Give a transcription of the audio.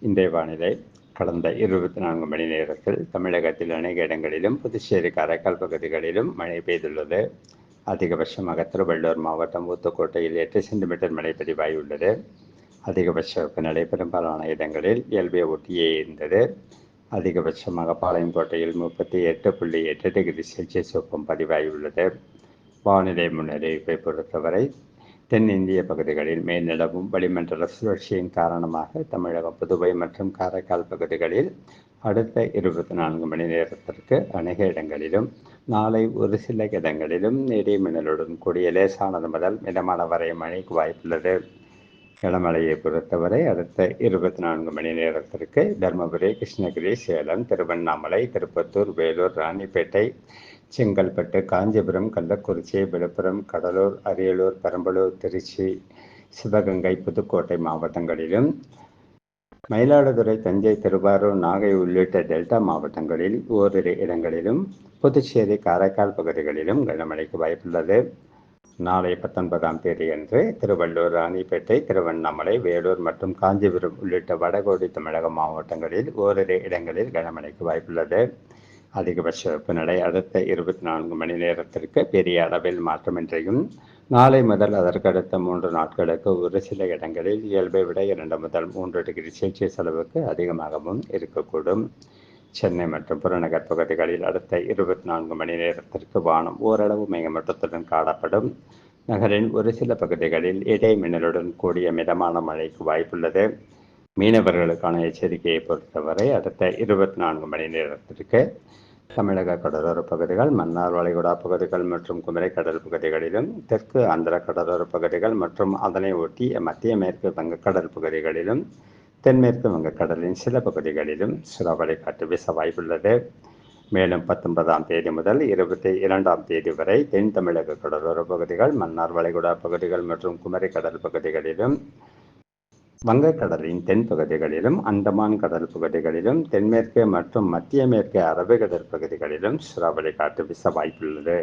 இன்றைய வானிலை கடந்த 24 மணி நேரத்தில் தமிழகத்தில் அநேக இடங்களிலும் புதுச்சேரி காரைக்கால் பகுதிகளிலும் மழை பெய்துள்ளது. அதிகபட்சமாக திருவள்ளூர் மாவட்டம் ஊத்துக்கோட்டையில் 8 சென்டிமீட்டர் மழை பதிவாகியுள்ளது. அதிகபட்ச வெப்பநிலை பெரும்பாலான இடங்களில் இயல்பை ஒட்டியே இருந்தது. அதிகபட்சமாக பாளையங்கோட்டையில் 38.8 டிகிரி செல்சியஸ் வெப்பம் பதிவாகியுள்ளது. வானிலை முன்னறிவிப்பை பொறுத்தவரை தென்னிந்திய பகுதிகளில் மேல்நிலவும் வளிமண்டல சுழற்சியின் காரணமாக தமிழகம், புதுவை மற்றும் காரைக்கால் பகுதிகளில் அடுத்த 24 மணி நேரத்திற்கு அநேக இடங்களிலும், நாளை ஒரு சில இடங்களிலும் இடி மின்னலுடன் கூடிய லேசானது முதல் மிதமான வரை மழைக்கு வாய்ப்புள்ளது. கனமழையை பொறுத்தவரை அடுத்த 24 மணி நேரத்திற்கு தருமபுரி, கிருஷ்ணகிரி, சேலம், திருவண்ணாமலை, திருப்பத்தூர், வேலூர், ராணிப்பேட்டை, செங்கல்பட்டு, காஞ்சிபுரம், கள்ளக்குறிச்சி, விழுப்புரம், கடலூர், அரியலூர், பெரம்பலூர், திருச்சி, சிவகங்கை, புதுக்கோட்டை மாவட்டங்களிலும், மயிலாடுதுறை, தஞ்சை, திருவாரூர், நாகை உள்ளிட்ட டெல்டா மாவட்டங்களில் ஓரிரு இடங்களிலும், புதுச்சேரி, காரைக்கால் பகுதிகளிலும் கனமழைக்கு வாய்ப்புள்ளது. நாளை 19ஆம் தேதியன்று திருவள்ளூர், ராணிப்பேட்டை, திருவண்ணாமலை, வேலூர் மற்றும் காஞ்சிபுரம் உள்ளிட்ட வடகோடி தமிழக மாவட்டங்களில் ஓரிரு இடங்களில் கனமழைக்கு வாய்ப்புள்ளது. அதிகபட்ச வெப்பநிலை அடுத்த 24 மணி நேரத்திற்கு பெரிய அளவில் மாற்றமின்றியும், நாளை முதல் அதற்கடுத்த 3 நாட்களுக்கு ஒரு சில இடங்களில் இயல்பை விட 2 முதல் 3 டிகிரி செல்சியஸ் அளவுக்கு அதிகமாகவும் இருக்கக்கூடும். சென்னை மற்றும் புறநகர் பகுதிகளில் அடுத்த 24 மணி நேரத்திற்கு வானம் ஓரளவு மேகமூட்டத்துடன் காணப்படும். நகரின் ஒரு சில பகுதிகளில் இடை மின்னலுடன் கூடிய மிதமான மழைக்கு வாய்ப்புள்ளது. மீனவர்களுக்கான எச்சரிக்கையை பொறுத்தவரை அடுத்த 24 மணி நேரத்திற்கு தமிழக கடலோர பகுதிகள், மன்னார் வளைகுடா பகுதிகள் மற்றும் குமரி கடல் பகுதிகளிலும், தெற்கு ஆந்திர கடலோர பகுதிகள் மற்றும் அதனை ஒட்டிய மத்திய மேற்கு வங்கக்கடல் பகுதிகளிலும், தென்மேற்கு வங்கக்கடலின் சில பகுதிகளிலும் சூறாவளி காற்று வீச வாய்ப்புள்ளது. மேலும் 19ஆம் தேதி முதல் 22ஆம் தேதி வரை தென் தமிழக கடலோர பகுதிகள், மன்னார் வளைகுடா பகுதிகள் மற்றும் குமரி கடல் பகுதிகளிலும், வங்கக்கடலின் தென் பகுதிகளிலும், அந்தமான் கடல் பகுதிகளிலும், தென்மேற்கு மற்றும் மத்திய மேற்கு அரபிக்கடல் பகுதிகளிலும் சூறாவளி காற்று வீச வாய்ப்புள்ளது.